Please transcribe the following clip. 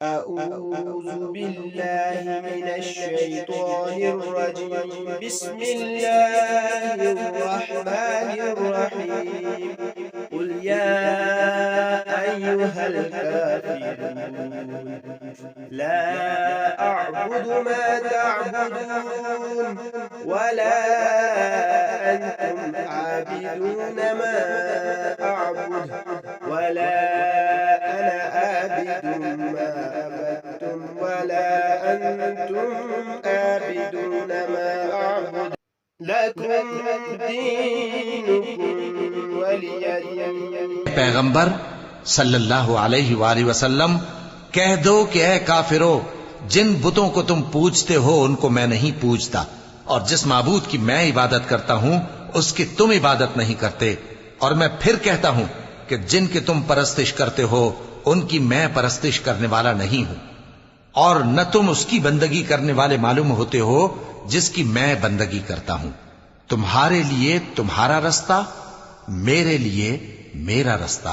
أعوذ بالله من الشيطان الرجيم. بسم الله الرحمن الرحيم. قل يا أيها الكافرون لا أعبد ما تعبدون ولا أنتم عابدون ما أعبد ولا أنا عابد ما عبدتم ولا أنتم عابدون ما أعبد لكم دينكم ولي دين. पैगंबर सल्लल्लाहु अलैहि वसल्लम, कह दो कि ऐ काफिरो, जिन बुतों को तुम पूजते हो उनको मैं नहीं पूजता, और जिस माबूद की मैं इबादत करता हूं उसकी तुम इबादत नहीं करते। और मैं फिर कहता हूं कि जिनकी तुम परस्तिश करते हो उनकी मैं परस्तिश करने वाला नहीं हूं, और न तुम उसकी बंदगी करने वाले मालूम होते हो जिसकी मैं बंदगी करता हूं। तुम्हारे लिए तुम्हारा रास्ता, मेरे लिए मेरा रास्ता।